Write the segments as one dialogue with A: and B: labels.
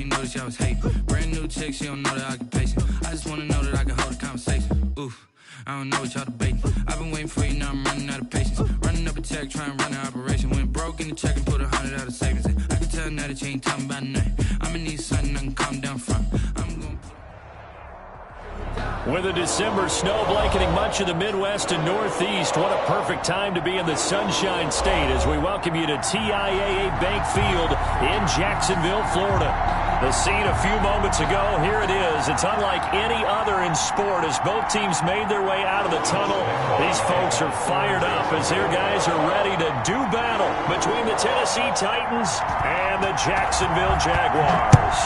A: ain't noticed y'all was hating. Brand new chick, she don't know the occupation. I just wanna know that I can hold a conversation. Oof, I don't know what y'all debating. I've been waiting for you, now I'm running out of patience. Running up a check, trying to run an operation. Went broke in the check and put 100 out of savings in. I can tell now that you ain't talking about nothing. I'ma need something I can calm down from. I'm gonna...
B: With a December snow blanketing much of the Midwest and Northeast, what a perfect time to be in the Sunshine State as we welcome you to TIAA Bank Field in Jacksonville, Florida. The scene a few moments ago, here it is. It's unlike any other in sport as both teams made their way out of the tunnel. These folks are fired up as their guys are ready to do battle between the Tennessee Titans and the Jacksonville Jaguars.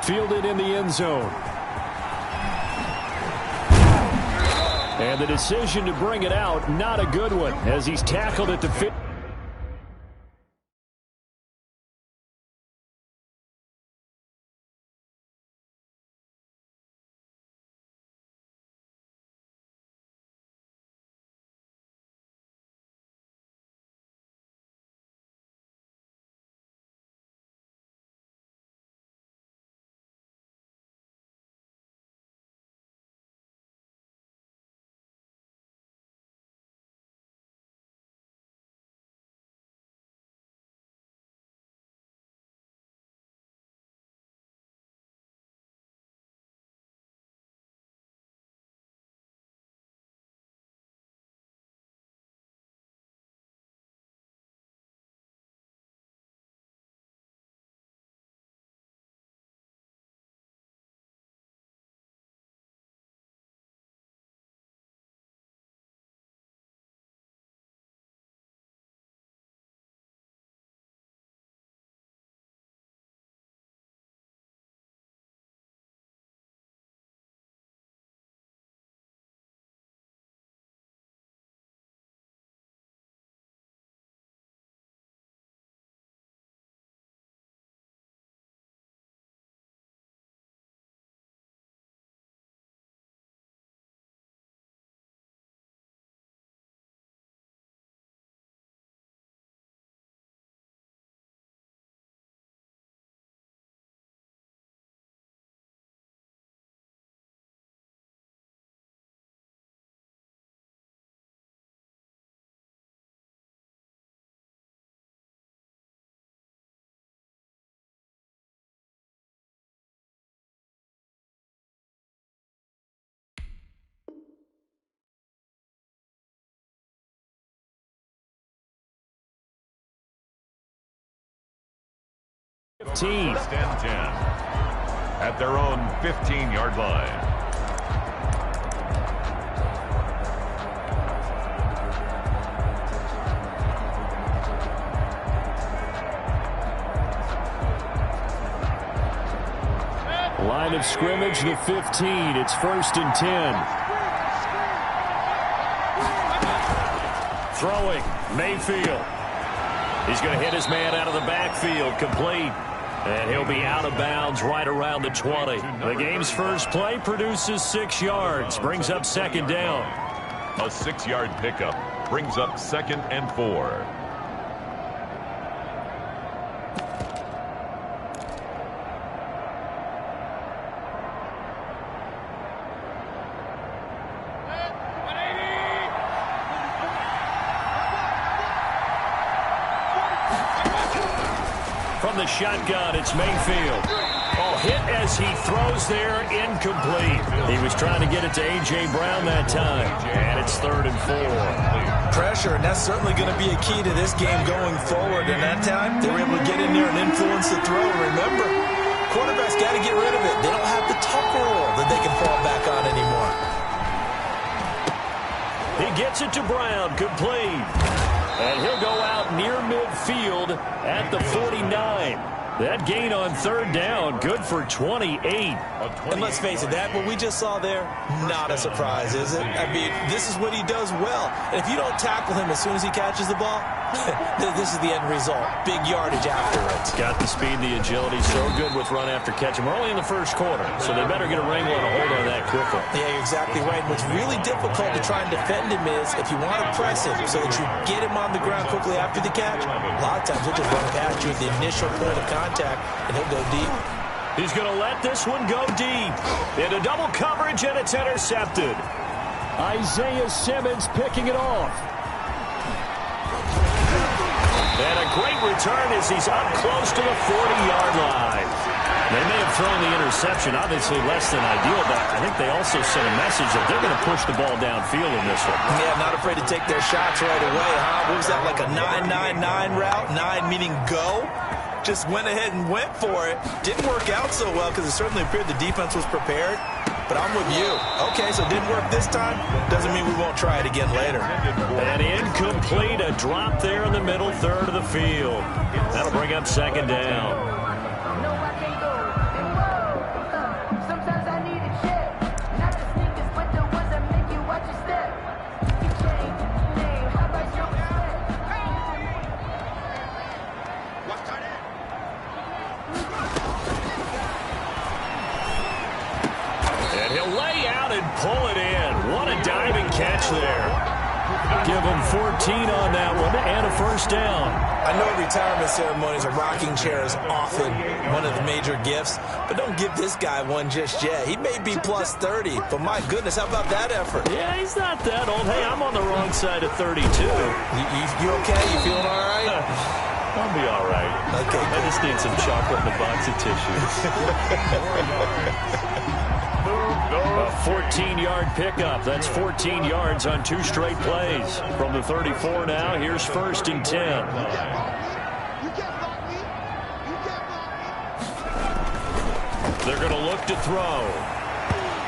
B: Fielded in the end zone. And the decision to bring it out, not a good one, as he's tackled at the 50.
C: Stand 10 at their own 15-yard line.
B: Line of scrimmage, the 15. It's 1st and 10. Throwing, Mayfield. He's going to hit his man out of the backfield, complete. And he'll be out of bounds right around the 20. The game's first play produces 6 yards, brings up 2nd down.
C: A 6-yard pickup brings up 2nd and 4.
B: From the shotgun, it's Mayfield. Oh, hit as he throws there, incomplete. He was trying to get it to A.J. Brown that time, and it's 3rd and 4.
D: Pressure, and that's certainly going to be a key to this game going forward. And that time, they were able to get in there and influence the throw. Remember, quarterbacks got to get rid of it. They don't have the tuck roll that they can fall back on anymore.
B: He gets it to Brown, complete. And he'll go out near midfield at the 49. That gain on 3rd down, good for 28.
D: And let's face it, that what we just saw there, not a surprise, is it? I mean, this is what he does well. And if you don't tackle him as soon as he catches the ball, This is the end result. Big yardage afterwards.
B: Got the speed, the agility, so good with run after catch. And we're only in the first quarter, so they better get a wrangle and a hold on that quickly.
D: Yeah, you're exactly right. What's really difficult to try and defend him is if you want to press him so that you get him on the ground quickly after the catch, a lot of times he'll just run past you at the initial point of contact, and he'll go deep.
B: He's going to let this one go deep. Into double coverage, and it's intercepted. Isaiah Simmons picking it off. And a great return as he's up close to the 40-yard line. They may have thrown the interception, obviously less than ideal, but I think they also sent a message that they're going to push the ball downfield in this one.
D: Yeah, not afraid to take their shots right away, huh? What was that, like a 9-9-9 route? 9 meaning go? Just went ahead and went for it. Didn't work out so well because it certainly appeared the defense was prepared. But I'm with you. Okay, so it didn't work this time. Doesn't mean we won't try it again later.
B: And incomplete, a drop there in the middle third of the field. That'll bring up second down. Pull it in. What a diving catch there. Give him 14 on that one and a first down.
D: I know retirement ceremonies or rocking chairs often one of the major gifts, but don't give this guy one just yet. He may be plus 30, but my goodness, how about that effort?
B: Yeah, he's not that old. Hey, I'm on the wrong side of 32.
D: You okay? You feeling all right?
B: I'll be all right.
D: Okay,
B: I just need some chocolate and a box of tissues. A 14-yard pickup. That's 14 yards on 2 straight plays. From the 34 now, here's first and 10. They're going to look to throw.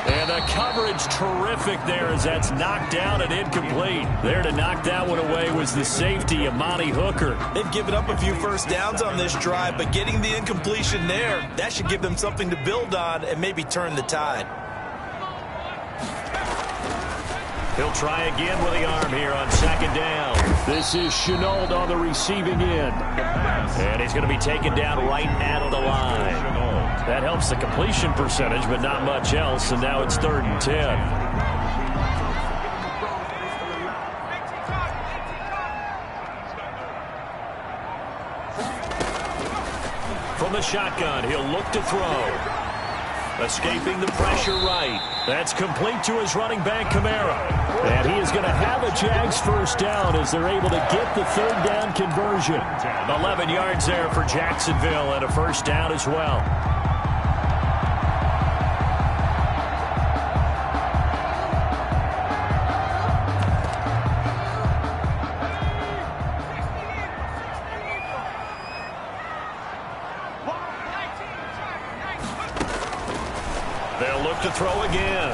B: And the coverage terrific there as that's knocked down and incomplete. There to knock that one away was the safety, Amani Hooker.
D: They've given up a few first downs on this drive, but getting the incompletion there, that should give them something to build on and maybe turn the tide.
B: He'll try again with the arm here on second down. This is Chenault on the receiving end. And he's going to be taken down right out of the line. That helps the completion percentage, but not much else. And now it's 3rd and 10. From the shotgun, he'll look to throw. Escaping the pressure right. That's complete to his running back, Kamara. And he is going to have a Jags first down as they're able to get the 3rd down conversion. 11 yards there for Jacksonville and a first down as well. They'll look to throw again.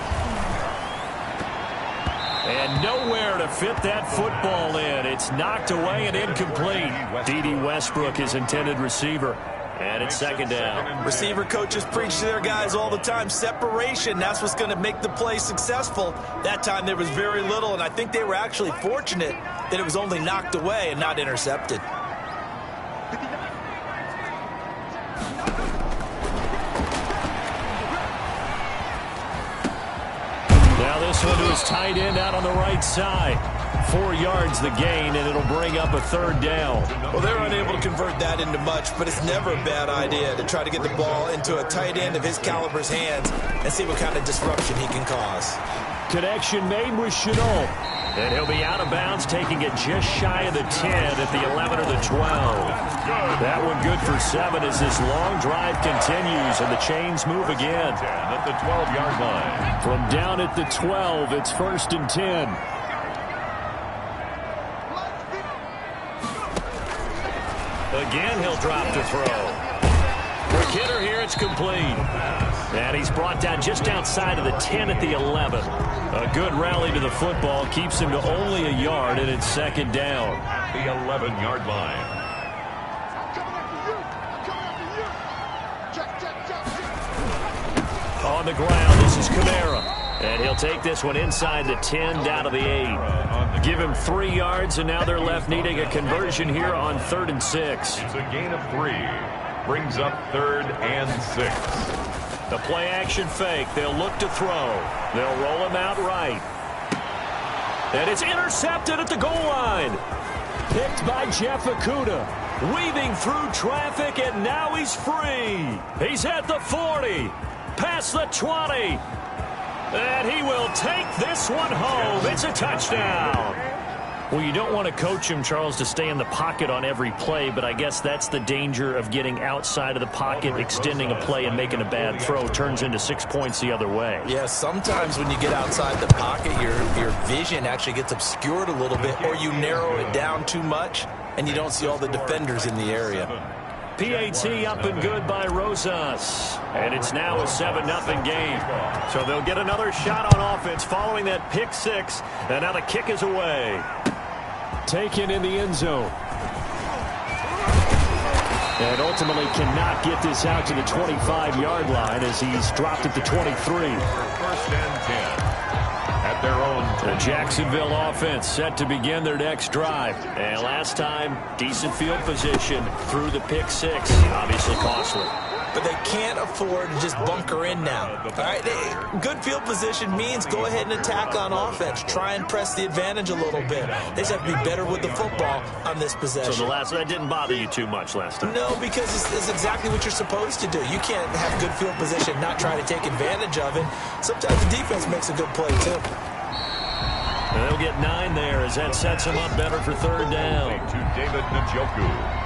B: And nowhere to fit that football in. It's knocked away and incomplete. D.D. Westbrook, his intended receiver. And it's second down.
D: Receiver coaches preach to their guys all the time. Separation, that's what's going to make the play successful. That time there was very little, and I think they were actually fortunate that it was only knocked away and not intercepted.
B: Now this one to his tight end out on the right side. 4 yards the gain, and it'll bring up a 3rd down.
D: Well, they're unable to convert that into much, but it's never a bad idea to try to get the ball into a tight end of his caliber's hands and see what kind of disruption he can cause.
B: Connection made with Chenault. And he'll be out of bounds, taking it just shy of the 10 at the 11 or the 12. That one good for 7 as this long drive continues, and the chains move again.
C: At the 12-yard line.
B: From down at the 12, it's 1st and 10. Again, he'll drop to throw. Quick hitter here, it's complete. And he's brought down just outside of the 10 at the 11. A good rally to the football keeps him to only a yard, and it's second down.
C: At the 11-yard line.
B: On the ground, this is Kamara. And he'll take this one inside the 10, down to the 8. Give him 3 yards, and now they're left needing a conversion here on 3rd and 6.
C: It's a gain of 3. Brings up 3rd and 6.
B: The play-action fake. They'll look to throw. They'll roll him out right. And it's intercepted at the goal line. Picked by Jeff Okudah. Weaving through traffic, and now he's free. He's at the 40. Past the 20. And he will take this one home. It's a touchdown. Well, you don't want to coach him, Charles, to stay in the pocket on every play, but I guess that's the danger of getting outside of the pocket, extending a play, and making a bad throw. Turns into 6 points the other way.
D: Yeah, sometimes when you get outside the pocket, your vision actually gets obscured a little bit, or you narrow it down too much, and you don't see all the defenders in the area.
B: PAT up and good by Rosas. And it's now a 7-0 game. So they'll get another shot on offense following that pick 6. And now the kick is away. Taken in the end zone. And ultimately cannot get this out to the 25-yard line as he's dropped at the 23.
C: 1st and 10. At their own.
B: The Jacksonville offense set to begin their next drive. And last time, decent field position through the pick 6. Obviously costly.
D: But they can't afford to just bunker in now. All right, good field position means go ahead and attack on offense. Try and press the advantage a little bit. They just have to be better with the football on this possession.
B: So that didn't bother you too much last time?
D: No, because it's exactly what you're supposed to do. You can't have good field position, not try to take advantage of it. Sometimes the defense makes a good play, too.
B: And they'll get 9 there as that sets them up better for 3rd down.
C: To David Njoku.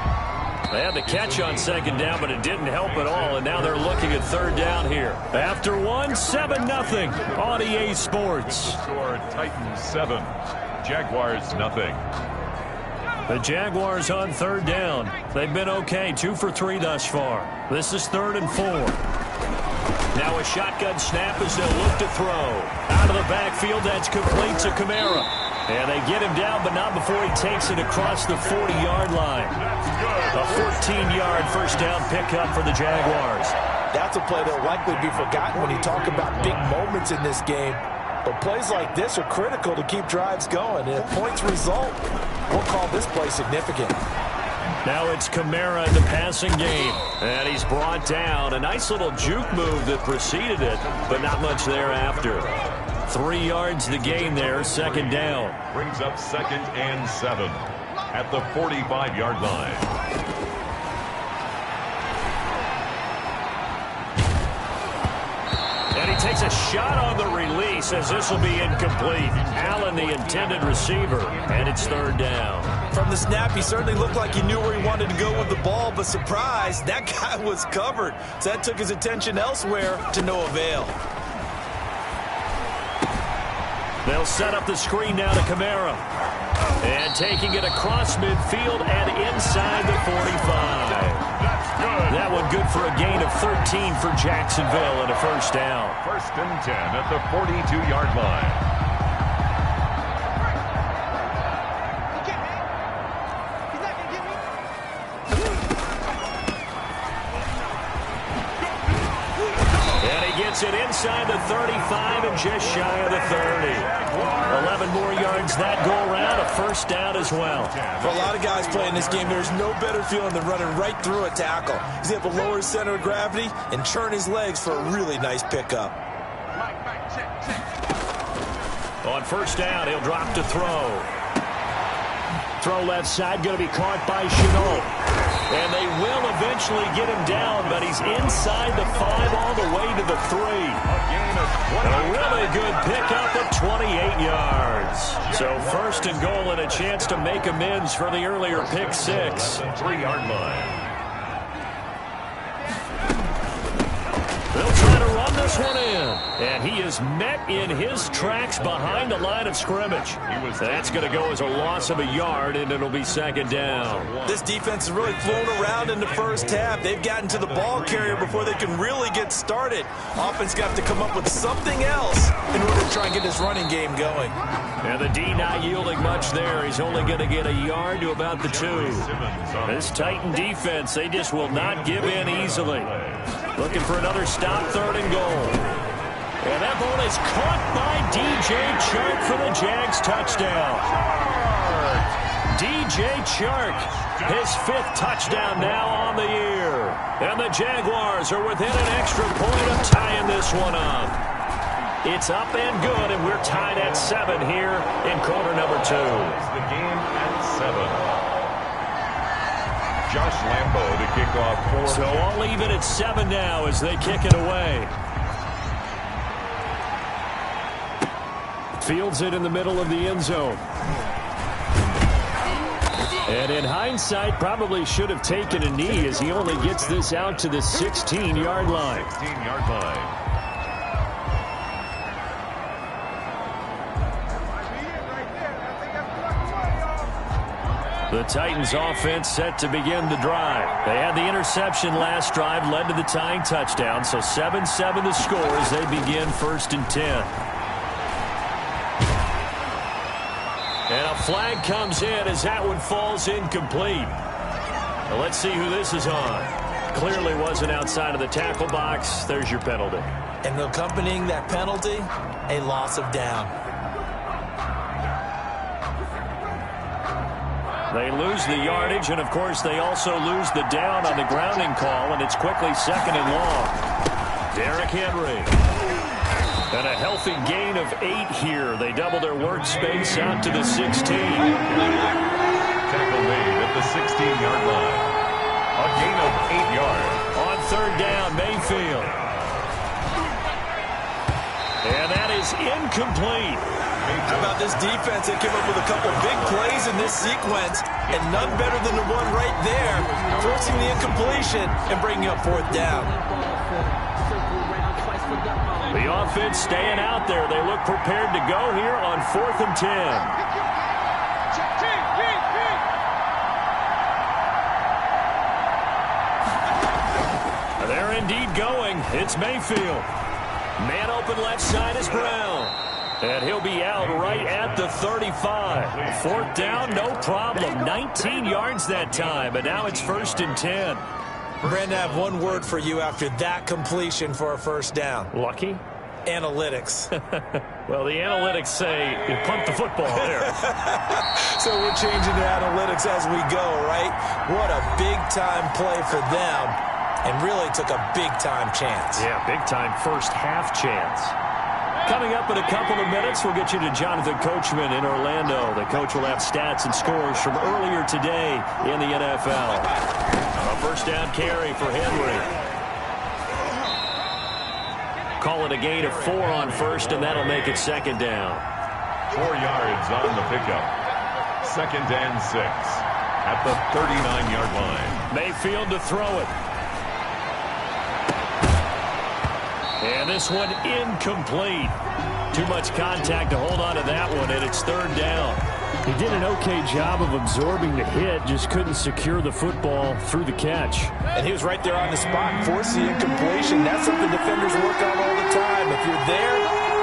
B: They had the catch on 2nd down, but it didn't help at all, and now they're looking at 3rd down here. After 7-0 on EA Sports.
C: Score Titans 7, Jaguars 0.
B: The Jaguars on 3rd down. They've been okay, 2 for 3 thus far. This is 3rd and 4. Now a shotgun snap as they'll look to throw. Out of the backfield, that's complete to Kamara. And they get him down, but not before he takes it across the 40-yard line. A 14-yard 1st down pickup for the Jaguars.
D: That's a play that'll likely be forgotten when you talk about big moments in this game. But plays like this are critical to keep drives going. And if points result, we'll call this play significant.
B: Now it's Kamara in the passing game. And he's brought down. A nice little juke move that preceded it, but not much thereafter. 3 yards the gain there, 2nd down.
C: Brings up 2nd and 7 at the 45-yard line.
B: And he takes a shot on the release as this will be incomplete. Allen, the intended receiver, and it's 3rd down.
D: From the snap, he certainly looked like he knew where he wanted to go with the ball, but surprise, that guy was covered. So that took his attention elsewhere to no avail.
B: They'll set up the screen now to Kamara. And taking it across midfield and inside the 45. That one good for a gain of 13 for Jacksonville and a 1st down.
C: 1st and 10 at the 42-yard line.
B: It inside the 35 and just shy of the 30. 11 more yards that go around, a 1st down as well.
D: For a lot of guys playing this game, there's no better feeling than running right through a tackle. He's able to lower his center of gravity and churn his legs for a really nice pickup.
B: On 1st down, he'll drop to throw. Throw left side, going to be caught by Chenault. And they will eventually get him down, but he's inside the 5 all the way to the 3. A really good pickup of 28 yards. So 1st and goal and a chance to make amends for the earlier pick 6.
C: 3-yard line.
B: They'll try to run this one in. And he is met in his tracks behind the line of scrimmage. That's going to go as a loss of a yard, and it'll be 2nd down.
D: This defense has really flown around in the 1st half. They've gotten to the ball carrier before they can really get started. Offense got to come up with something else in order to try and get this running game going.
B: And the D not yielding much there. He's only going to get a yard to about the 2. This Titan defense, they just will not give in easily. Looking for another stop, 3rd and goal. And that ball is caught by DJ Chark for the Jags touchdown. DJ Chark, his 5th touchdown now on the year. And the Jaguars are within an extra point of tying this one up. It's up and good, and we're tied at 7 here in quarter number 2.
C: The game at 7. Josh Lambo to kick off 4.
B: So all even at 7 now as they kick it away. Fields it in the middle of the end zone. And in hindsight, probably should have taken a knee as he only gets this out to the 16-yard line.
C: 16-yard line.
B: The Titans offense set to begin the drive. They had the interception last drive, led to the tying touchdown. So 7-7 the score as they begin 1st and 10. And a flag comes in as that one falls incomplete. Now let's see who this is on. Clearly wasn't outside of the tackle box. There's your penalty.
D: And accompanying that penalty, a loss of down.
B: They lose the yardage, and of course they also lose the down on the grounding call, and it's quickly 2nd and long. Derrick Henry. And a healthy gain of 8 here. They double their workspace out to the 16.
C: Tackle made at the 16-yard line. A gain of 8 yards.
B: On 3rd down, Mayfield. And that is incomplete.
D: How about this defense? They came up with a couple big plays in this sequence, and none better than the one right there, forcing the incompletion and bringing up 4th down.
B: The offense staying out there. They look prepared to go here on 4th and 10. They're indeed going. It's Mayfield. Man open left side is Brown. And he'll be out right at the 35. 4th down, no problem. 19 yards that time, and now it's 1st and 10.
D: Brandon, I have one word for you after that completion for a 1st down.
B: Lucky?
D: Analytics.
B: Well, the analytics say you pumped the football there.
D: So we're changing to analytics as we go, right? What a big-time play for them, and really took a big-time chance.
B: Yeah, big-time first-half chance. Coming up in a couple of minutes, we'll get you to Jonathan Coachman in Orlando. The coach will have stats and scores from earlier today in the NFL. A 1st down carry for Henry. Call it a gain of 4 on 1st, and that'll make it 2nd down.
C: 4 yards on the pickup. 2nd and 6 at the 39-yard line.
B: Mayfield to throw it. And this one incomplete. Too much contact to hold on to that one, and it's 3rd down. He did an okay job of absorbing the hit, just couldn't secure the football through the catch.
D: And he was right there on the spot and forced the incompletion. That's something defenders work on all the time. If you're there,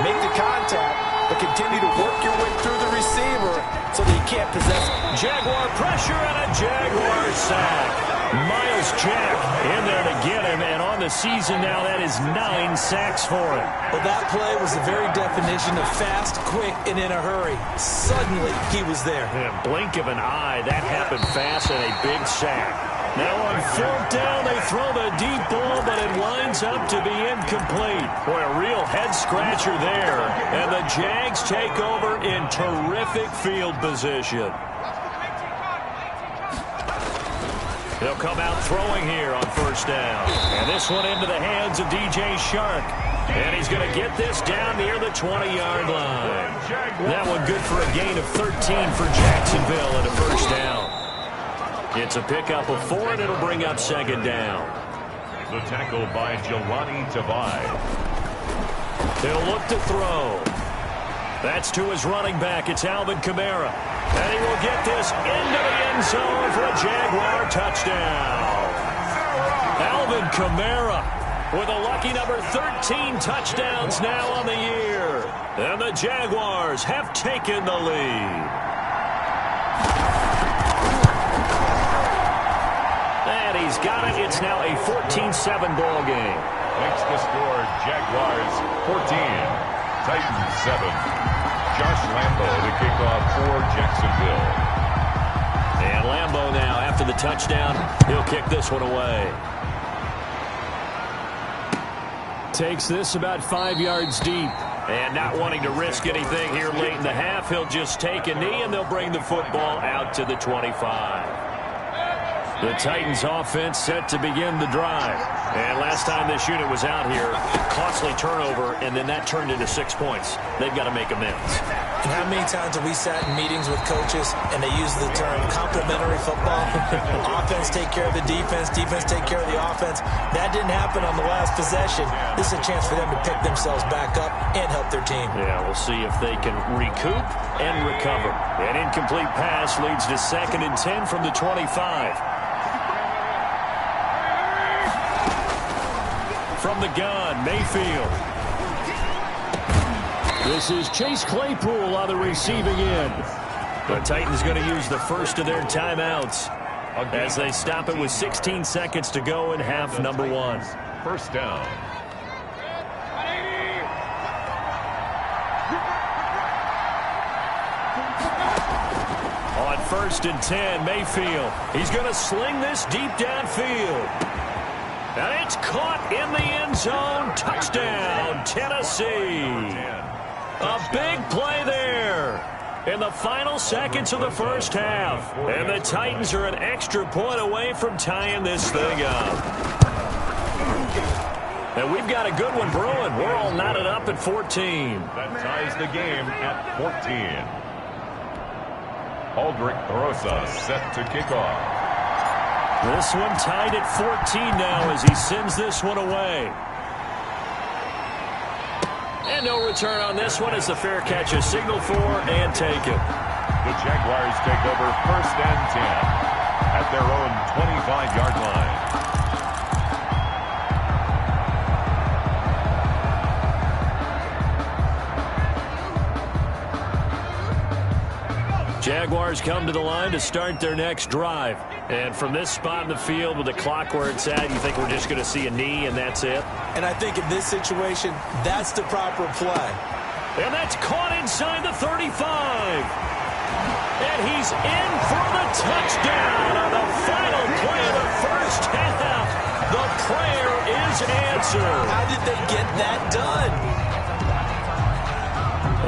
D: make the contact, but continue to work your way through the receiver so that you can't possess it.
B: Jaguar pressure and a Jaguar sack. Miles Jack in there to get him, and on the season now, that is 9 sacks for him.
D: Well, that play was the very definition of fast, quick, and in a hurry. Suddenly, he was there.
B: In a blink of an eye, that happened fast and a big sack. Now on 4th down, they throw the deep ball, but it winds up to be incomplete. Boy, a real head-scratcher there. And the Jags take over in terrific field position. They'll come out throwing here on 1st down. And this one into the hands of DJ Chark. And he's going to get this down near the 20-yard line. That one good for a gain of 13 for Jacksonville and a 1st down. It's a pickup of 4, and it'll bring up 2nd down.
C: The tackle by Jelani Tavai.
B: He'll look to throw. That's to his running back. It's Alvin Kamara. And he will get this into the end zone for a Jaguar touchdown. Alvin Kamara with a lucky number 13 touchdowns now on the year. And the Jaguars have taken the lead. And he's got it. It's now a 14-7 ball game.
C: Makes the score Jaguars 14, Titans 7. Josh Lambo to kick off for Jacksonville.
B: And Lambo now, after the touchdown, he'll kick this one away. Takes this about 5 yards deep. And not wanting to risk anything here late in the half, he'll just take a knee, and they'll bring the football out to the 25. The Titans offense set to begin the drive. And last time this unit was out here, costly turnover, and then that turned into 6 points. They've got to make amends.
D: And how many times have we sat in meetings with coaches and they use the term complementary football? Offense take care of the defense, defense take care of the offense. That didn't happen on the last possession. This is a chance for them to pick themselves back up and help their team.
B: Yeah, we'll see if they can recoup and recover. An incomplete pass leads to 2nd and 10 from the 25. From the gun, Mayfield. This is Chase Claypool on the receiving end. The Titans going to use the first of their timeouts as they stop it with 16 seconds to go in half number 1.
C: First down.
B: On 1st and 10, Mayfield. He's going to sling this deep downfield. And it's caught in the end zone. Touchdown, Tennessee. A big play there in the final seconds of the first half. And the Titans are an extra point away from tying this thing up. And we've got a good one brewing. We're all knotted up at 14.
C: That ties the game at 14. Aldrich Rosa set to kick off.
B: This one tied at 14 now as he sends this one away. And no return on this one as the fair catch is signaled for and taken.
C: The Jaguars take over 1st and 10 at their own 25-yard line.
B: Jaguars come to the line to start their next drive. And from this spot in the field with the clock where it's at, you think we're just going to see a knee and that's it?
D: And I think in this situation, that's the proper play.
B: And that's caught inside the 35. And he's in for the touchdown on the final play of the first half. The prayer is answered.
D: How did they get that done?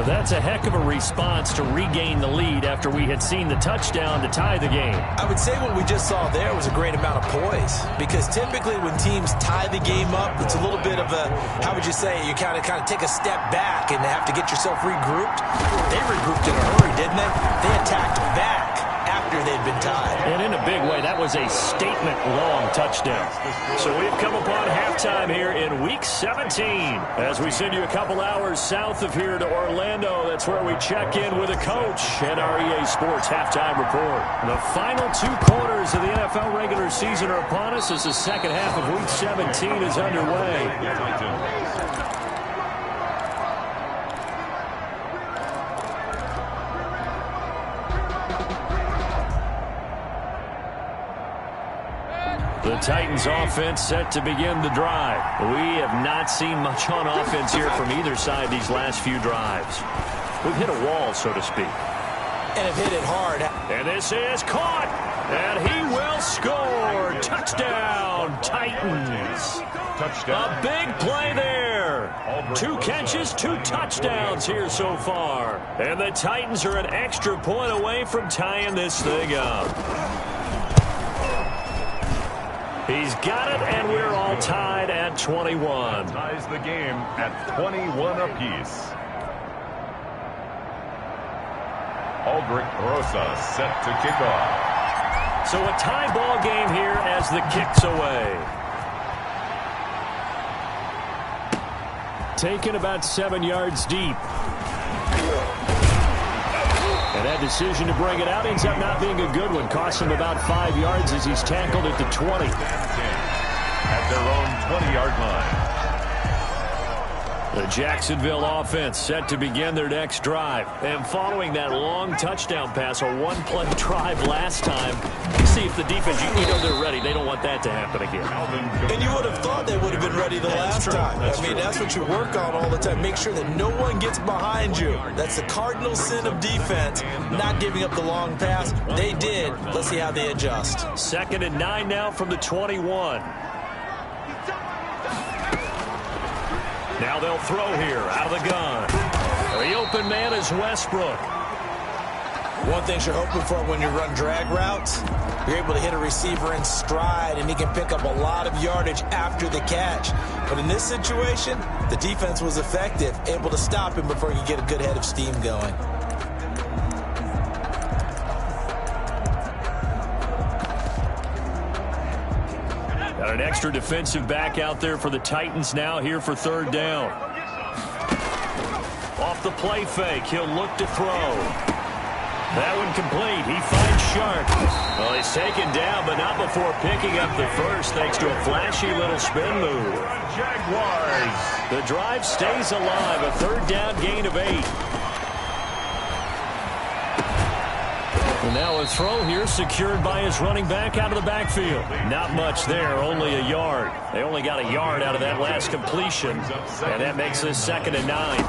B: That's a heck of a response to regain the lead after we had seen the touchdown to tie the game.
D: I would say what we just saw there was a great amount of poise, because typically when teams tie the game up, it's a little bit of a, how would you say, you kind of take a step back and have to get yourself regrouped. They regrouped in a hurry, didn't they? They attacked back after they'd been tied.
B: And in a big way, that was a statement-long touchdown. So we've come upon halftime here in Week 17 as we send you a couple hours south of here to Orlando. That's where we check in with a coach and our EA Sports halftime report. The final 2 quarters of the NFL regular season are upon us as the second half of Week 17 is underway. The Titans offense set to begin the drive. We have not seen much on offense here from either side these last few drives. We've hit a wall, so to speak.
D: And have hit it hard.
B: And this is caught. And he will score. Touchdown, Titans.
C: Touchdown.
B: A big play there. 2 catches, 2 touchdowns here so far. And the Titans are an extra point away from tying this thing up. He's got it, and we're all tied at 21.
C: Ties the game at 21 apiece. Aldrich Rosa set to kick off.
B: So a tie ball game here as the kick's away. Taken about 7 yards deep. And that decision to bring it out ends up not being a good one. Costs him about 5 yards as he's tackled at the 20.
C: At their own 20-yard line.
B: The Jacksonville offense set to begin their next drive. And following that long touchdown pass, a one-play drive last time, see if the defense, they're ready. They don't want that to happen again.
D: And you would have thought they would have been ready the last time. That's what you work on all the time. Make sure that no one gets behind you. That's the cardinal sin of defense, not giving up the long pass. They did. Let's see how they adjust.
B: 2nd and 9 now from the 21. Now they'll throw here out of the gun. The open man is Westbrook.
D: One thing you're hoping for when you run drag routes, you're able to hit a receiver in stride, and he can pick up a lot of yardage after the catch. But in this situation, the defense was effective, able to stop him before he could get a good head of steam going.
B: Got an extra defensive back out there for the Titans now here for 3rd down. Off the play fake, he'll look to throw. That one complete. He finds Sharp. Well, he's taken down, but not before picking up the first, thanks to a flashy little spin move.
C: Jaguars.
B: The drive stays alive. A 3rd down gain of 8. And now a throw here secured by his running back out of the backfield. Not much there, only a yard. They only got a yard out of that last completion, and that makes this 2nd and 9.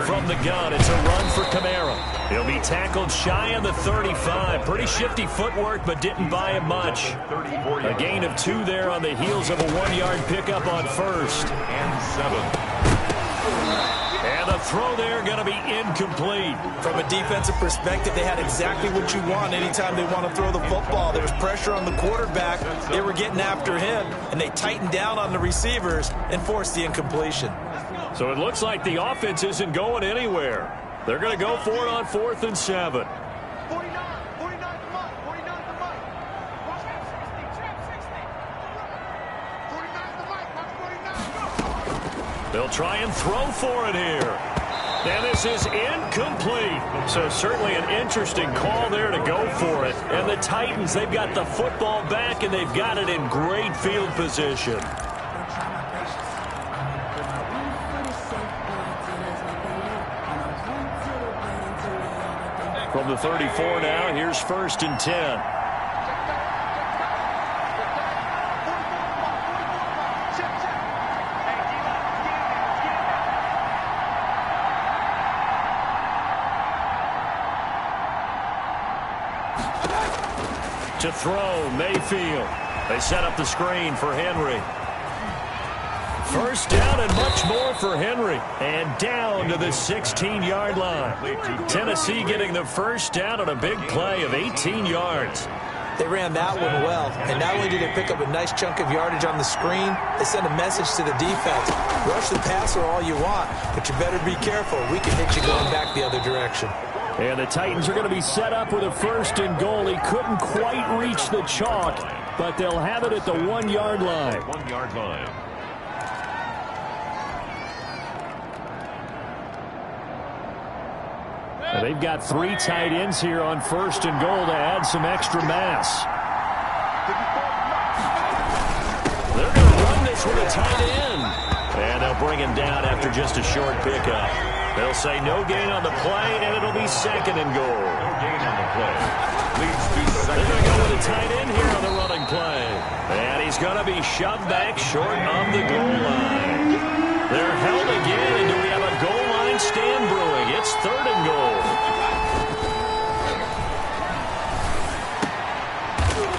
B: From the gun, it's a run for Kamara. He'll be tackled shy of the 35. Pretty shifty footwork, but didn't buy him much. A gain of 2 there on the heels of a 1-yard pickup on 1st.
C: And 7.
B: And the throw there going to be incomplete.
D: From a defensive perspective, they had exactly what you want anytime they want to throw the football. There was pressure on the quarterback. They were getting after him, and they tightened down on the receivers and forced the incompletion.
B: So it looks like the offense isn't going anywhere. They're going to go for it on 4th and 7. They'll try and throw for it here. And this is incomplete. So certainly an interesting call there to go for it. And the Titans, they've got the football back, and they've got it in great field position. From the 34 now, here's 1st and 10. To throw, Mayfield. They set up the screen for Henry. 1st down and much more for Henry. And down to the 16-yard line. Tennessee getting the 1st down on a big play of 18 yards.
D: They ran that one well. And not only did they pick up a nice chunk of yardage on the screen, they sent a message to the defense. Rush the passer all you want, but you better be careful. We can hit you going back the other direction.
B: And the Titans are going to be set up with a 1st and goal. He couldn't quite reach the chalk, but they'll have it at the 1-yard line.
C: 1-yard line.
B: And they've got 3 tight ends here on 1st and goal to add some extra mass. They're going to run this with a tight end. And they'll bring him down after just a short pickup. They'll say no gain on the play, and it'll be 2nd and goal.
C: No gain on the play. Leads to 2nd.
B: They're going to go with a tight end here on the running play. And he's going to be shoved back short of the goal line. They're held again, and do we have a goal line stand brewing? It's 3rd and goal.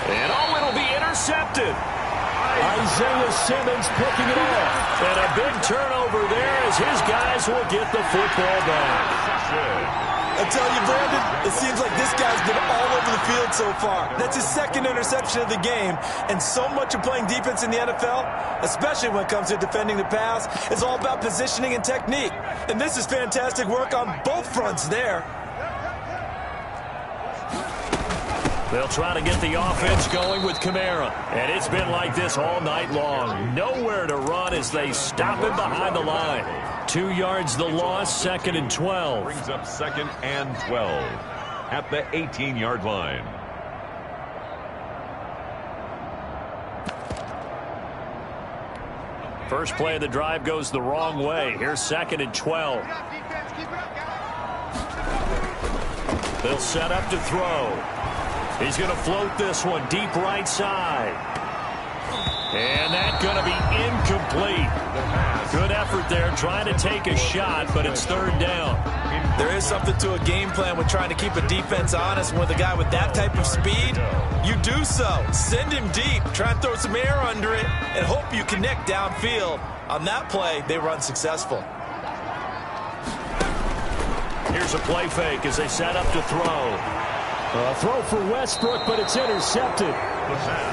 B: And it'll be intercepted. Isaiah Simmons picking it off. And a big turnover there as his guys will get the football back.
D: I tell you, Brandon, it seems like this guy's been all over the field so far. That's his 2nd interception of the game. And so much of playing defense in the NFL, especially when it comes to defending the pass, is all about positioning and technique. And this is fantastic work on both fronts there.
B: They'll try to get the offense going with Kamara. And it's been like this all night long. Nowhere to run as they stop him behind the line. 2 yards the loss, 2nd and 12.
C: Brings up 2nd and 12 at the 18-yard line.
B: First play of the drive goes the wrong way. Here's 2nd and 12. They'll set up to throw. He's going to float this one deep right side. And that's going to be incomplete. Good effort there trying to take a shot, but it's 3rd down.
D: There is something to a game plan with trying to keep a defense honest. With a guy with that type of speed, you do so. Send him deep, try and throw some air under it, and hope you connect downfield. On that play, they run successful.
B: Here's a play fake as they set up to throw. A throw for Westbrook, but it's intercepted.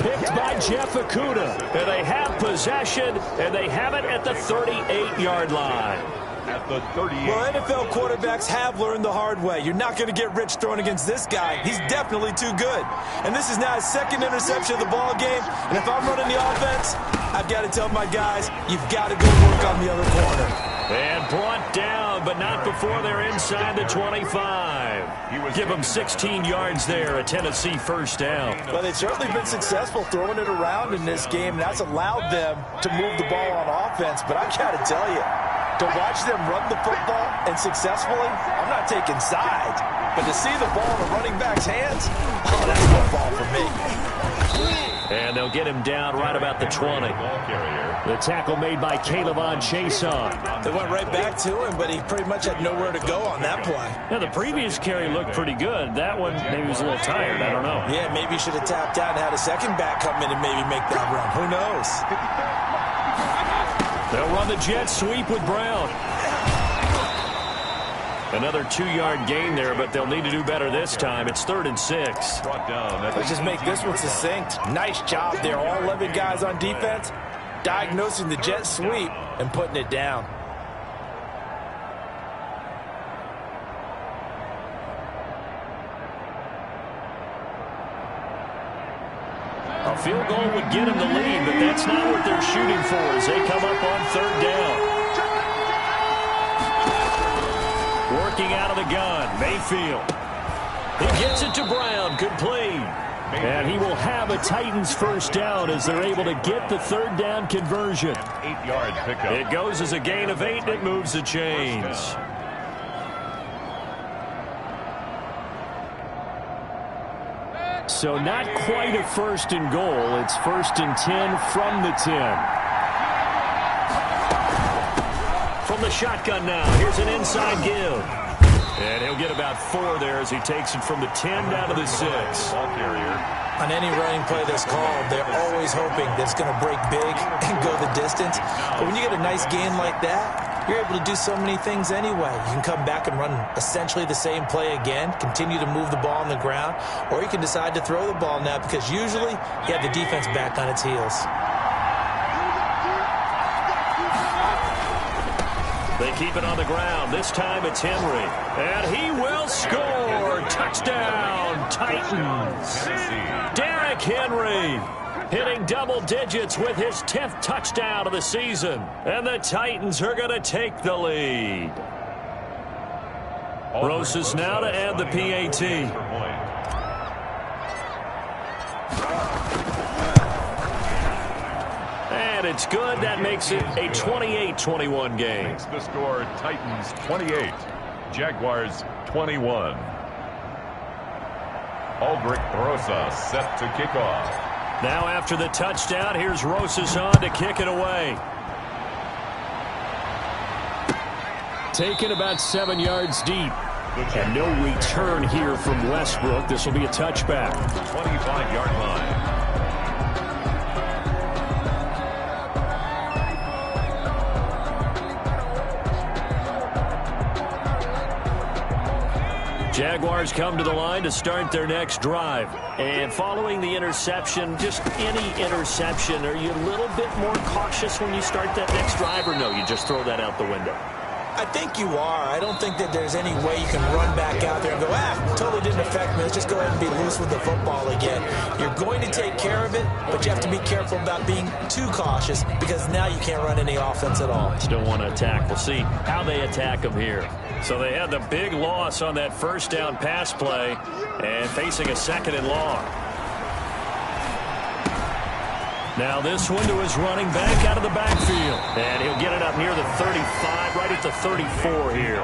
B: Picked by Jeff Okudah. And they have possession, and they have it at the 38-yard line.
C: At the 38.
D: Well, NFL quarterbacks have learned the hard way. You're not going to get rich throwing against this guy. He's definitely too good. And this is now his 2nd interception of the ball game. And if I'm running the offense, I've got to tell my guys, you've got to go work on the other corner.
B: And brought down, but not before they're inside the 25. Give them 16 yards there, a Tennessee 1st down.
D: Well, they've certainly been successful throwing it around in this game, and that's allowed them to move the ball on offense. But I got to tell you, to watch them run the football and successfully, I'm not taking sides. But to see the ball in the running back's hands, oh, that's football for me.
B: And they'll get him down right about the 20. The tackle made by Calebon Chason.
D: They went right back to him, but he pretty much had nowhere to go on that play.
B: Now, the previous carry looked pretty good. That one, maybe he was a little tired. I don't know.
D: Yeah, maybe he should have tapped out and had a second back come in and maybe make that run. Who knows?
B: They'll run the jet sweep with Brown. Another 2-yard gain there, but they'll need to do better this time. It's 3rd and 6.
D: Let's just make this one succinct. Nice job there. All 11 guys on defense diagnosing the jet sweep and putting it down.
B: A field goal would get them the lead, but that's not what they're shooting for as they come up on 3rd down. Working out of the gun, Mayfield. He gets it to Brown, complete. And he will have a Titans 1st down as they're able to get the 3rd down conversion.
C: 8-yard pickup.
B: It goes as a gain of 8, and it moves the chains. So not quite a 1st and goal. It's 1st and 10 from the 10. From the shotgun now. Here's an inside give. And he'll get about 4 there as he takes it from the 10 down to the 6.
D: On any running play that's called, they're always hoping that it's going to break big and go the distance. But when you get a nice gain like that, you're able to do so many things anyway. You can come back and run essentially the same play again, continue to move the ball on the ground, or you can decide to throw the ball now because usually you have the defense back on its heels.
B: They keep it on the ground. This time it's Henry. And he will score. Touchdown, Titans. Derrick Henry hitting double digits with his 10th touchdown of the season. And the Titans are going to take the lead. Rosas now to add the PAT. And it's good. That makes it a 28-21 game.
C: Makes the score Titans 28, Jaguars 21. Aldrich Rosas set to kick off.
B: Now after the touchdown, here's Rosas on to kick it away. Taken about 7 yards deep. And no return here from Westbrook. This will be a touchback.
C: 25-yard line.
B: Jaguars come to the line to start their next drive. And following the interception, just any interception, are you a little bit more cautious when you start that next drive, or no, you just throw that out the window?
D: I think you are. I don't think that there's any way you can run back out there and go, totally didn't affect me. Let's just go ahead and be loose with the football again. You're going to take care of it, but you have to be careful about being too cautious because now you can't run any offense at all.
B: Still want to attack. We'll see how they attack them here. So they had the big loss on that 1st down pass play and facing a 2nd and long. Now this one to his running back out of the backfield. And he'll get it up near the 35, right at the 34 here.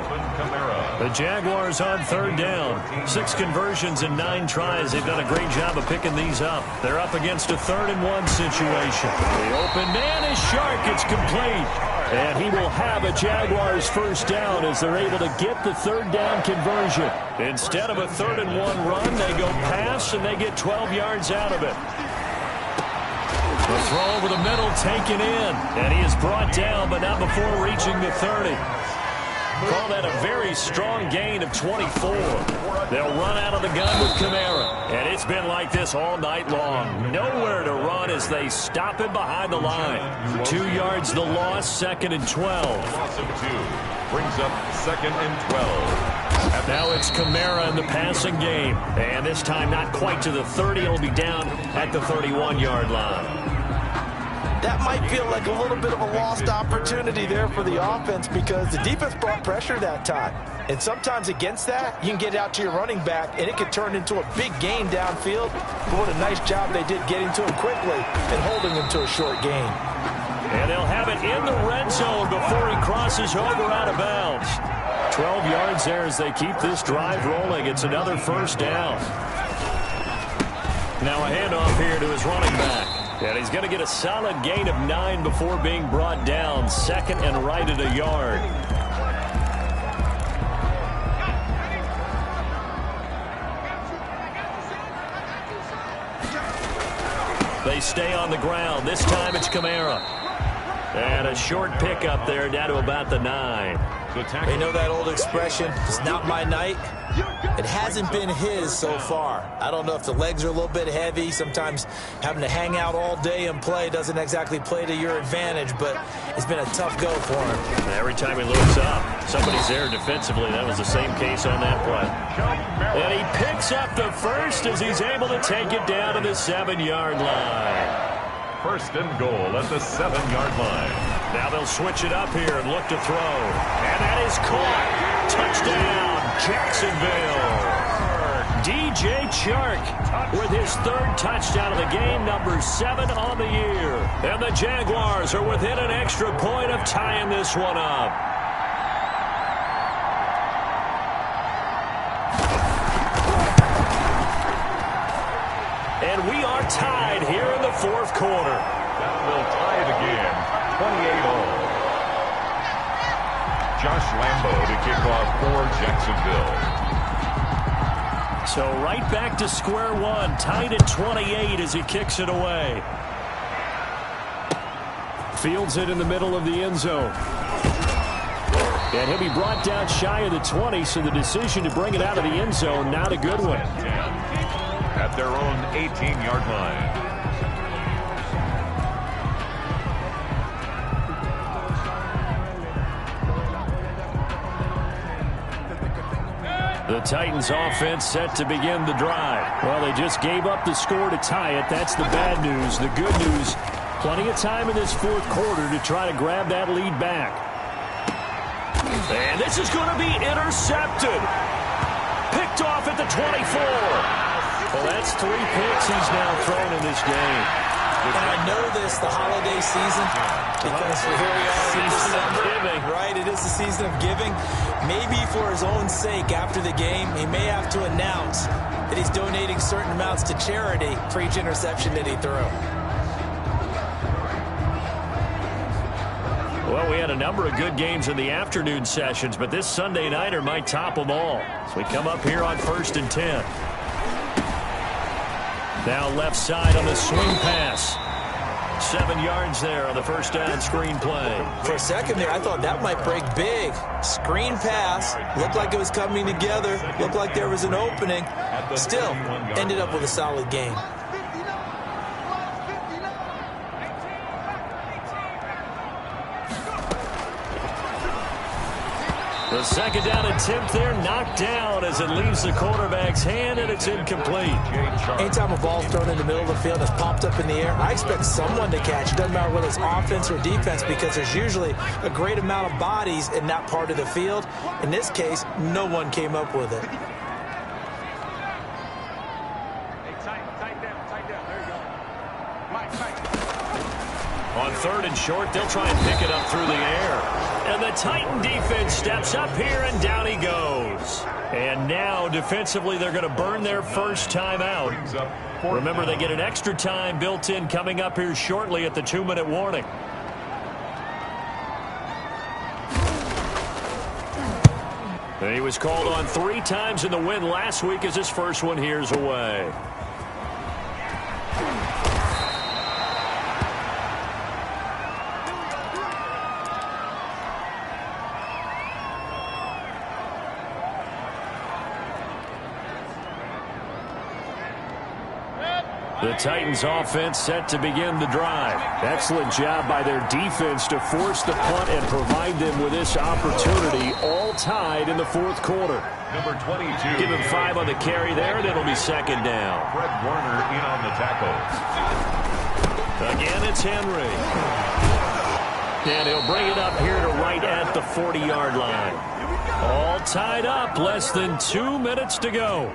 B: The Jaguars on third down. 6 conversions in 9 tries. They've done a great job of picking these up. They're up against a 3rd-and-1 situation. The open man is Shark. It's complete. And he will have a Jaguars first down as they're able to get the 3rd down conversion. Instead of a 3rd-and-1 run, they go pass, and they get 12 yards out of it. The throw over the middle taken in, and he is brought down, but not before reaching the 30. Call that a very strong gain of 24. They'll run out of the gun with Kamara, and it's been like this all night long. Nowhere to run as they stop him behind the line. 2 yards the loss, 2nd and 12.
C: Loss of 2 brings up 2nd and 12.
B: Now it's Kamara in the passing game, and this time not quite to the 30. He'll be down at the 31-yard line.
D: That might feel like a little bit of a lost opportunity there for the offense because the defense brought pressure that time. And sometimes against that, you can get out to your running back, and it could turn into a big gain downfield. But what a nice job they did getting to him quickly and holding him to a short gain.
B: And they'll have it in the red zone before he crosses over out of bounds. 12 yards there as they keep this drive rolling. It's another first down. Now a handoff here to his running back. And he's going to get a solid gain of 9 before being brought down. 2nd and right at a yard. They stay on the ground. This time it's Kamara. And a short pickup there down to about the 9.
D: You know that old expression, it's not my night? It hasn't been his so far. I don't know if the legs are a little bit heavy. Sometimes having to hang out all day and play doesn't exactly play to your advantage, but it's been a tough go for him.
B: Every time he looks up, somebody's there defensively. That was the same case on that play. And he picks up the first as he's able to take it down to the 7-yard line.
C: 1st and goal at the 7-yard line.
B: Now they'll switch it up here and look to throw. And that is caught. Touchdown, Jacksonville. DJ Chark with his 3rd touchdown of the game, number 7 on the year. And the Jaguars are within an extra point of tying this one up. And we are tied here in the 4th quarter.
C: That will tie it again, 28-all. Josh Lambo to kick off for Jacksonville.
B: So right back to square one, tied at 28 as he kicks it away. Fields it in the middle of the end zone. And he'll be brought down shy of the 20, so the decision to bring it out of the end zone, not a good one.
C: At their own 18-yard line.
B: The Titans offense set to begin the drive. Well, they just gave up the score to tie it. That's the bad news. The good news, plenty of time in this 4th quarter to try to grab that lead back. And this is going to be intercepted. Picked off at the 24. Well, that's 3 picks he's now thrown in this game.
D: And I know this, the holiday season, because here we are in December, right? It is the season of giving. Maybe for his own sake, after the game, he may have to announce that he's donating certain amounts to charity for each interception that he threw.
B: Well, we had a number of good games in the afternoon sessions, but this Sunday nighter might top them all. So we come up here on 1st and 10. Now left side on the swing pass. 7 yards there on the first down screen play.
D: For a second there, I thought that might break big. Screen pass. Looked like it was coming together. Looked like there was an opening. Still, ended up with a solid game.
B: The 2nd down and 10th there, knocked down as it leaves the quarterback's hand, and it's incomplete.
D: Anytime a ball's thrown in the middle of the field that's popped up in the air, I expect someone to catch. It doesn't matter whether it's offense or defense, because there's usually a great amount of bodies in that part of the field. In this case, no one came up with it.
E: Hey, tight down. There you go. Mike.
B: On 3rd and short, they'll try and pick it up through the air. And the Titan defense steps up here, and down he goes. And now, defensively, they're going to burn their first time out. Remember, they get an extra time built in coming up here shortly at the 2-minute warning. And he was called on 3 times in the win last week as his first one here's away. The Titans offense set to begin the drive. Excellent job by their defense to force the punt and provide them with this opportunity, all tied in the 4th quarter.
C: Number 22.
B: Give him 5 on the carry there, and it'll be 2nd down.
C: Fred Warner in on the tackle.
B: Again, it's Henry. And he'll bring it up here to right at the 40-yard line. All tied up, less than 2 minutes to go.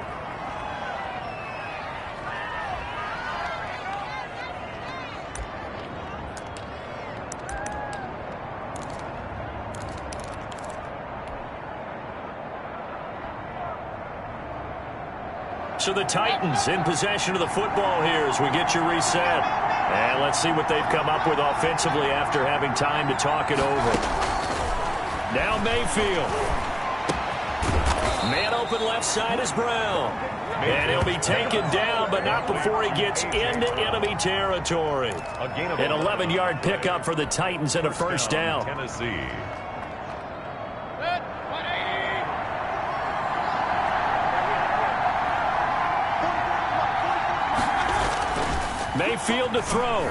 B: So the Titans in possession of the football here as we get you reset. And let's see what they've come up with offensively after having time to talk it over. Now Mayfield. Man open left side is Brown. And he'll be taken down, but not before he gets into enemy territory. An 11-yard pickup for the Titans and a first down.
C: Tennessee.
B: Mayfield to throw.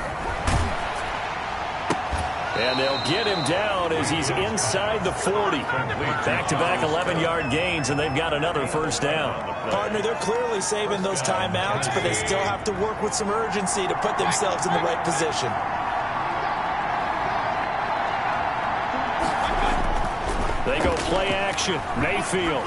B: And they'll get him down as he's inside the 40. Back-to-back 11-yard gains, and they've got another first down.
D: Partner, they're clearly saving those timeouts, but they still have to work with some urgency to put themselves in the right position.
B: They go play action. Mayfield.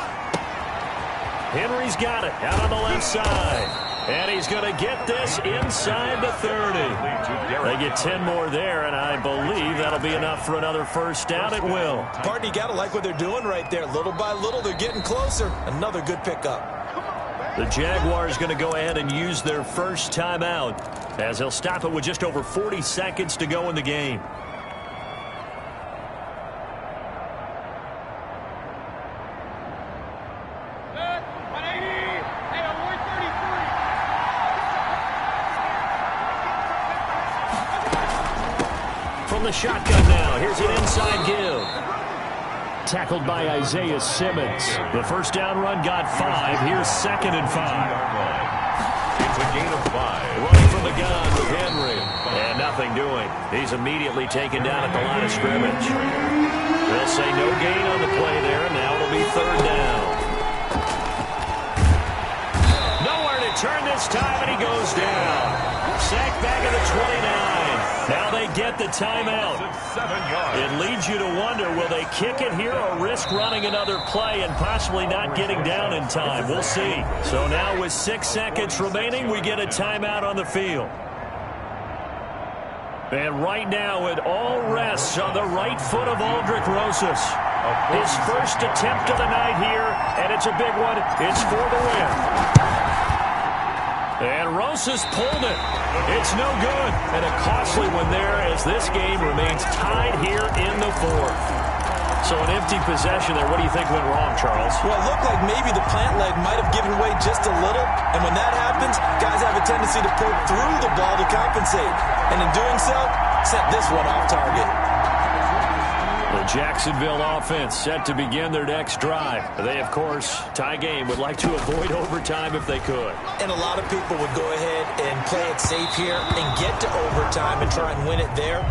B: Henry's got it out on the left side. And he's going to get this inside the 30. They get 10 more there, and I believe that'll be enough for another first down. It will.
D: Partner, you got to like what they're doing right there. Little by little, they're getting closer. Another good pickup.
B: The Jaguars going to go ahead and use their first timeout as they'll stop it with just over 40 seconds to go in the game. From the shotgun now, here's an inside give. Tackled by Isaiah Simmons. The first down run got 5. Here's 2nd and 5.
C: It's a gain of 5.
B: Running from the gun with Henry. And nothing doing. He's immediately taken down at the line of scrimmage. They'll say no gain on the play there, and now it'll be 3rd down. Nowhere to turn this time, and he goes down. Sacked back at the 29. Now they get the timeout.
C: 7 yards.
B: It leads you to wonder, will they kick it here or risk running another play and possibly not getting down in time? We'll see. So now with 6 seconds remaining, we get a timeout on the field. And right now it all rests on the right foot of Aldrick Rosas. His first attempt of the night here, and it's a big one. It's for the win. And Rosas pulled it. It's no good. And a costly one there as this game remains tied here in the 4th. So an empty possession there. What do you think went wrong, Charles?
D: Well, it looked like maybe the plant leg might have given way just a little. And when that happens, guys have a tendency to pull through the ball to compensate. And in doing so, set this one off target.
B: The Jacksonville offense set to begin their next drive. They, of course, tie game, would like to avoid overtime if they could.
D: And a lot of people would go ahead and play it safe here and get to overtime and try and win it there.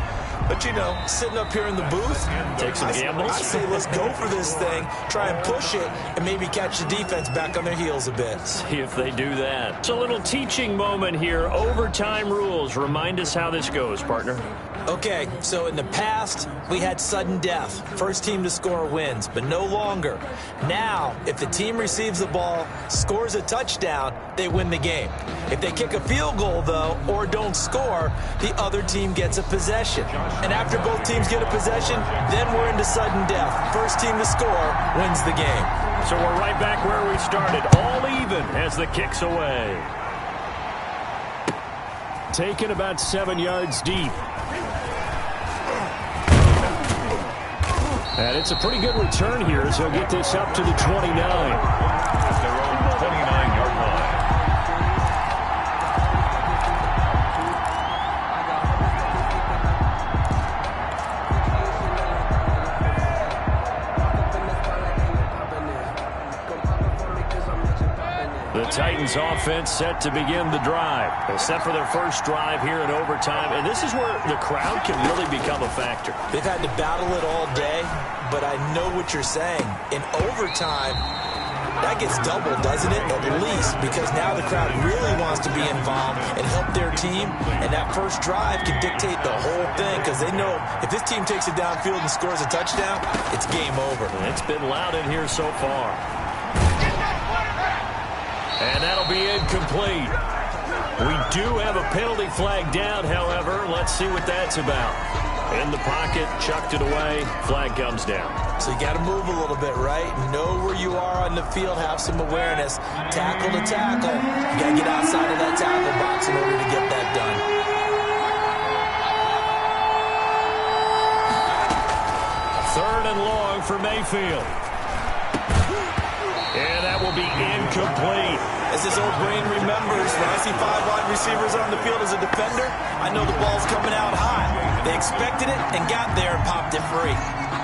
D: But, you know, sitting up here in the booth,
B: take some gambles.
D: I say let's go for this thing, try and push it, and maybe catch the defense back on their heels a bit.
B: See if they do that. It's a little teaching moment here. Overtime rules. Remind us how this goes, partner.
D: Okay, so in the past, we had sudden death. First team to score wins, but no longer. Now, if the team receives the ball, scores a touchdown, they win the game. If they kick a field goal, though, or don't score, the other team gets a possession. And after both teams get a possession, then we're into sudden death. First team to score wins the game.
B: So we're right back where we started, all even as the kick's away. Taken about 7 yards deep. And it's a pretty good return here as he'll get this up to the 29.
C: At their own 29-yard line.
B: The Titans offense set to begin the drive. They set for their first drive here in overtime, and this is where the crowd can really become a factor.
D: They've had to battle it all day, but I know what you're saying. In overtime, that gets doubled, doesn't it? At least, because now the crowd really wants to be involved and help their team, and that first drive can dictate the whole thing because they know if this team takes it downfield and scores a touchdown, it's game over.
B: It's been loud in here so far. And that'll be incomplete. We do have a penalty flag down, however. Let's see what that's about. In the pocket, chucked it away, flag comes down.
D: So you got to move a little bit, right? Know where you are on the field, have some awareness. Tackle to tackle. You got to get outside of that tackle box in order to get that done.
B: Third and long for Mayfield. And that will be incomplete.
D: As this old brain remembers, when I see 5 wide receivers on the field as a defender, I know the ball's coming out high. They expected it and got there and popped it free.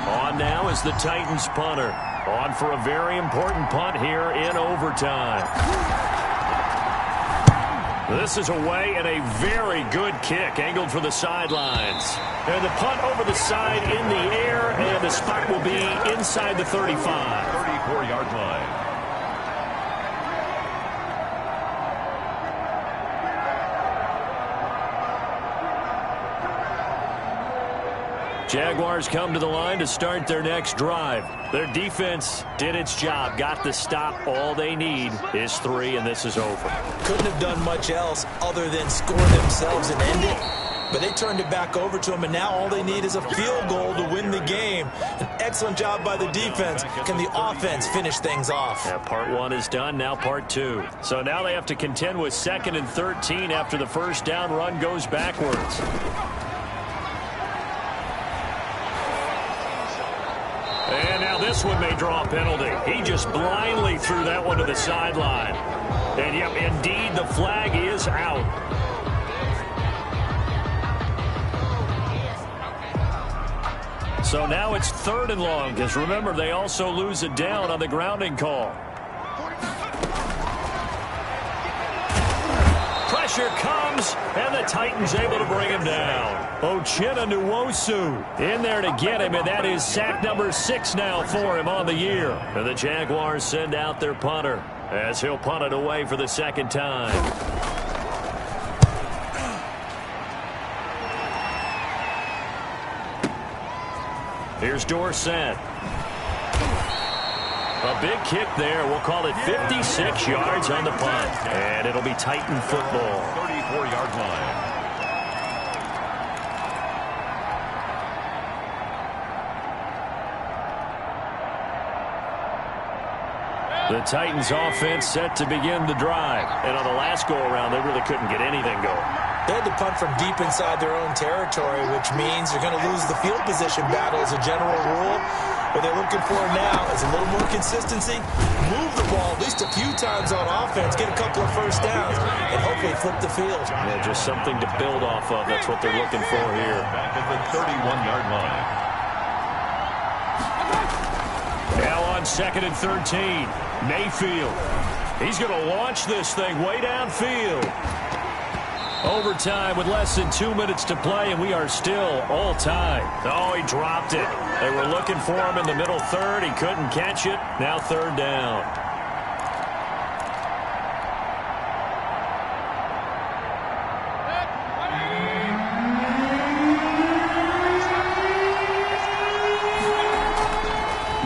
B: On now is the Titans punter. On for a very important punt here in overtime. This is away and a very good kick angled for the sidelines. And the punt over the side in the air, and the spot will be inside the 35.
C: 34-yard line.
B: Jaguars come to the line to start their next drive. Their defense did its job, got the stop. All they need is 3, and this is over.
D: Couldn't have done much else other than score themselves and end it. But they turned it back over to them, and now all they need is a field goal to win the game. An excellent job by the defense. Can the offense finish things off?
B: Yeah, part 1 is done, now part 2. So now they have to contend with 2nd and 13 after the first down run goes backwards. And now this one may draw a penalty. He just blindly threw that one to the sideline. And, yep, indeed, the flag is out. So now it's 3rd and long, because remember, they also lose it down on the grounding call. Pressure comes, and the Titans able to bring him down. Uchenna Nwosu in there to get him, and that is sack number 6 now for him on the year. And the Jaguars send out their punter as he'll punt it away for the 2nd time. Here's Dorsett. A big kick there. We'll call it 56 yards on the punt. And it'll be Titan football.
C: 34-yard line.
B: The Titans offense set to begin the drive. And on the last go-around, they really couldn't get anything going.
D: They had to punt from deep inside their own territory, which means they're going to lose the field position battle as a general rule. What they're looking for now is a little more consistency, move the ball at least a few times on offense, get a couple of first downs, and hopefully flip the field.
B: Yeah, just something to build off of. That's what they're looking for here.
C: Back at the 31-yard line.
B: Now on 2nd and 13, Mayfield. He's going to launch this thing way downfield. Overtime with less than 2 minutes to play, and we are still all tied. Oh, he dropped it. They were looking for him in the middle third. He couldn't catch it. Now 3rd down.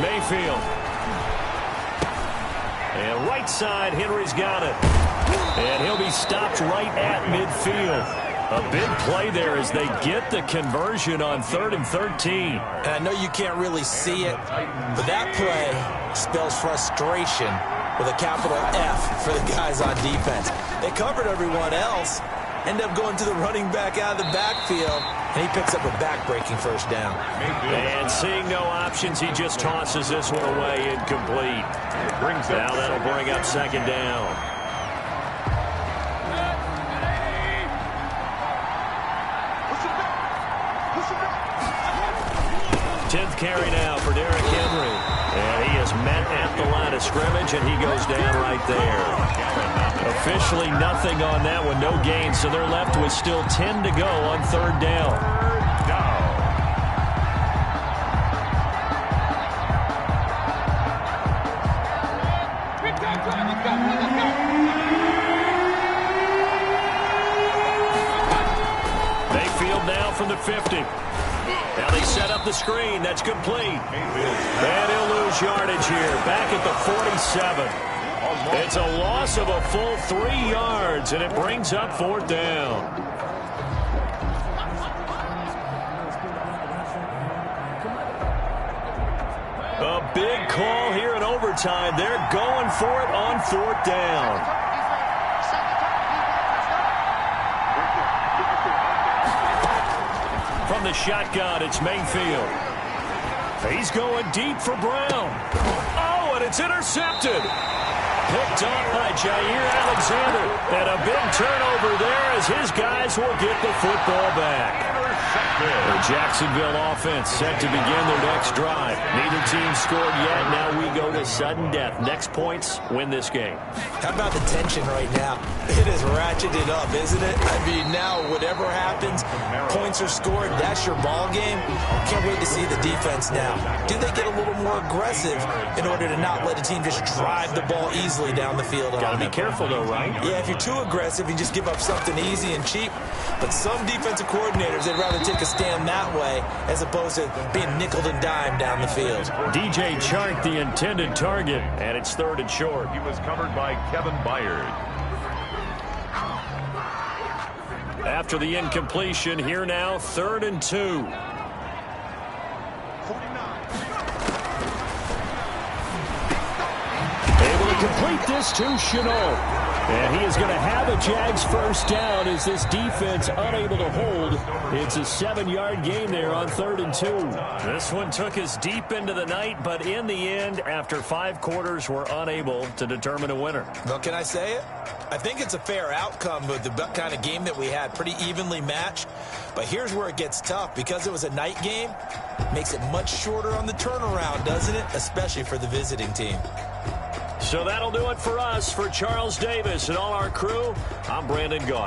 B: Mayfield. And right side, Henry's got it. And he'll be stopped right at midfield. A big play there as they get the conversion on 3rd and 13.
D: And I know you can't really see it, but that play spells frustration with a capital F for the guys on defense. They covered everyone else, end up going to the running back out of the backfield, and he picks up a back-breaking first down.
B: And seeing no options, he just tosses this one away incomplete. Now that'll bring up 2nd down. 10th carry now for Derrick Henry. And he is met at the line of scrimmage, and he goes down right there. Officially nothing on that one, no gain, so they're left with still 10 to go on 3rd down. Mayfield now from the 50. Now they set up the screen. That's complete. And he'll lose yardage here. Back at the 47. It's a loss of a full 3 yards, and it brings up 4th down. A big call here in overtime. They're going for it on 4th down. From the shotgun, it's Mayfield. He's going deep for Brown. Oh, and it's intercepted. Picked up by Jair Alexander. And a big turnover there as his guys will get the football back. The Jacksonville offense set to begin their next drive. Neither team scored yet. Now we go to sudden death. Next points win this game.
D: How about the tension right now? It is ratcheted up, isn't it? I mean, now whatever happens, points are scored, that's your ball game. Can't wait to see the defense now. Do they get a little more aggressive in order to not let a team just drive the ball easily down the field?
B: Got to be careful, though, right?
D: Yeah, if you're too aggressive, you just give up something easy and cheap. But some defensive coordinators, they'd rather take a stand that way as opposed to being nickeled and dimed down the field.
B: DJ Chark, the intended target, and it's 3rd and short.
C: He was covered by Kevin Byard.
B: After the incompletion, here now, 3rd and 2. Able to complete this to Chenault. And he is going to have a Jags first down as this defense unable to hold. It's a 7-yard gain there on 3rd and 2. This one took us deep into the night, but in the end, after 5 quarters, we're unable to determine a winner.
D: Well, can I say it? I think it's a fair outcome with the kind of game that we had, pretty evenly matched. But here's where it gets tough. Because it was a night game, makes it much shorter on the turnaround, doesn't it? Especially for the visiting team.
B: So that'll do it for us. For Charles Davis and all our crew, I'm Brandon Gaudin.